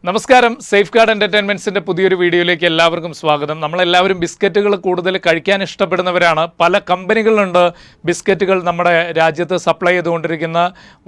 നമസ്കാരം, safe guard എൻ്റർടൈൻമെൻറ്റ്സിൻ്റെ പുതിയൊരു വീഡിയോയിലേക്ക് എല്ലാവർക്കും സ്വാഗതം. നമ്മളെല്ലാവരും ബിസ്ക്കറ്റുകൾ കൂടുതൽ കഴിക്കാൻ ഇഷ്ടപ്പെടുന്നവരാണ്. പല കമ്പനികളുണ്ട് ബിസ്ക്കറ്റുകൾ നമ്മുടെ രാജ്യത്ത് സപ്ലൈ ചെയ്തുകൊണ്ടിരിക്കുന്ന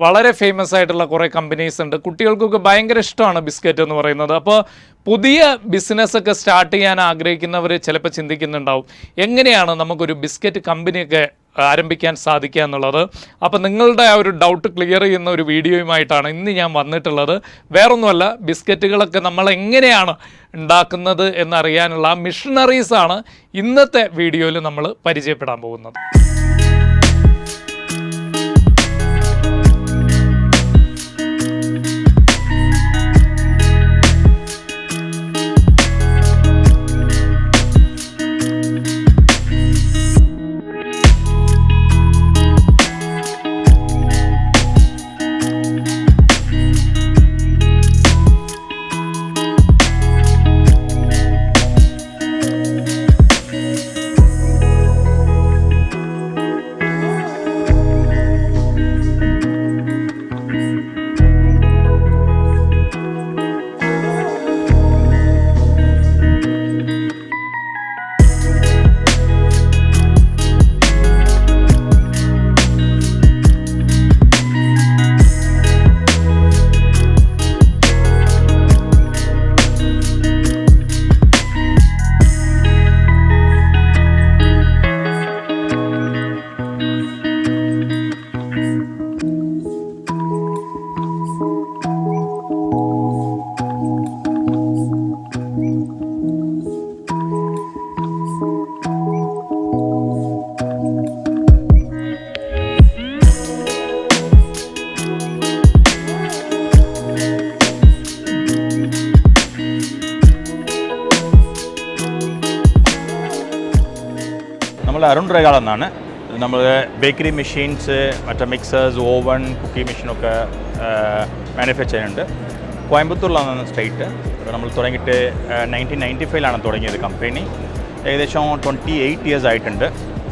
വളരെ ഫേമസ് ആയിട്ടുള്ള കുറേ കമ്പനീസ് ഉണ്ട്. കുട്ടികൾക്കൊക്കെ ഭയങ്കര ഇഷ്ടമാണ് ബിസ്ക്കറ്റ് എന്ന് പറയുന്നത്. അപ്പോൾ പുതിയ ബിസിനസ്സൊക്കെ സ്റ്റാർട്ട് ചെയ്യാൻ ആഗ്രഹിക്കുന്നവർ ചിലപ്പോൾ ചിന്തിക്കുന്നുണ്ടാവും, എങ്ങനെയാണ് നമുക്കൊരു ബിസ്ക്കറ്റ് കമ്പനിയൊക്കെ ആരംഭിക്കാൻ സാധിക്കുക എന്നുള്ളത്. അപ്പോൾ നിങ്ങളുടെ ആ ഒരു ഡൗട്ട് ക്ലിയർ ചെയ്യുന്ന ഒരു വീഡിയോയുമായിട്ടാണ് ഇന്ന് ഞാൻ വന്നിട്ടുള്ളത്. വേറൊന്നുമല്ല, ബിസ്ക്കറ്റുകളൊക്കെ നമ്മൾ എങ്ങനെയാണ് ഉണ്ടാക്കുന്നത് എന്നറിയാനുള്ള മിഷനറീസാണ് ഇന്നത്തെ വീഡിയോയിൽ നമ്മൾ പരിചയപ്പെടാൻ പോകുന്നത്. നമ്മൾ അരുൺ റേഗാൾ എന്നാണ്. നമ്മൾ ബേക്കറി മെഷീൻസ്, മറ്റേ മിക്സേഴ്സ്, ഓവൻ, കുക്കി മെഷീനൊക്കെ മാനുഫാക്ചർ ചെയ്യുന്നുണ്ട്. കോയമ്പത്തൂരിലാണ് സ്റ്റേറ്റ്. നമ്മൾ തുടങ്ങിയിട്ട് 1995 തുടങ്ങിയത് കമ്പനി. ഏകദേശം 28 years ആയിട്ടുണ്ട്.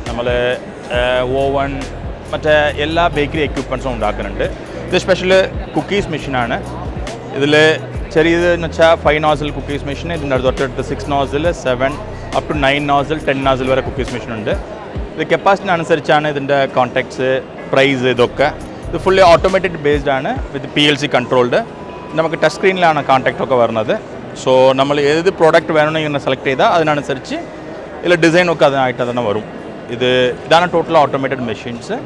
നമ്മൾ ഓവൻ, മറ്റേ എല്ലാ ബേക്കറി എക്യുപ്മെൻറ്റ്സും ഉണ്ടാക്കുന്നുണ്ട്. ഇത് സ്പെഷ്യൽ കുക്കീസ് മെഷീനാണ്. ഇതിൽ ചെറിയത് എന്ന് വെച്ചാൽ 5 nozzle കുക്കീസ് മെഷീൻ, ഇതിൻ്റെ തൊട്ടടുത്ത് 6 nozzle, 7 up to 9 nozzle, 10 nozzle വരെ കുക്കീസ് മെഷീൻ ഉണ്ട്. ഇത് കപ്പാസിറ്റി അനുസരിച്ചാണ് ഇതിൻ്റെ കോൺടാക്ട്സ്, പ്രൈസ്, ഇതൊക്കെ. ഇത് ഫുള്ളി ഓട്ടോമേറ്റഡ് ബേസ്ഡ് ആണ്, വിത്ത് PLC കൺട്രോൾഡ്. നമുക്ക് ടച്ച് സ്ക്രീനിലാണ് കോൺടാക്റ്റൊക്കെ വരുന്നത്. സോ നമ്മൾ ഏത് പ്രോഡക്റ്റ് വേണമെങ്കിൽ സെലക്ട് ചെയ്താൽ അതിനനുസരിച്ച് ഇതിൽ ഡിസൈനൊക്കെ അതിനായിട്ട് തന്നെ വരും. ഇതാണ് ടോട്ടൽ ഓട്ടോമേറ്റഡ് മെഷീൻസ്.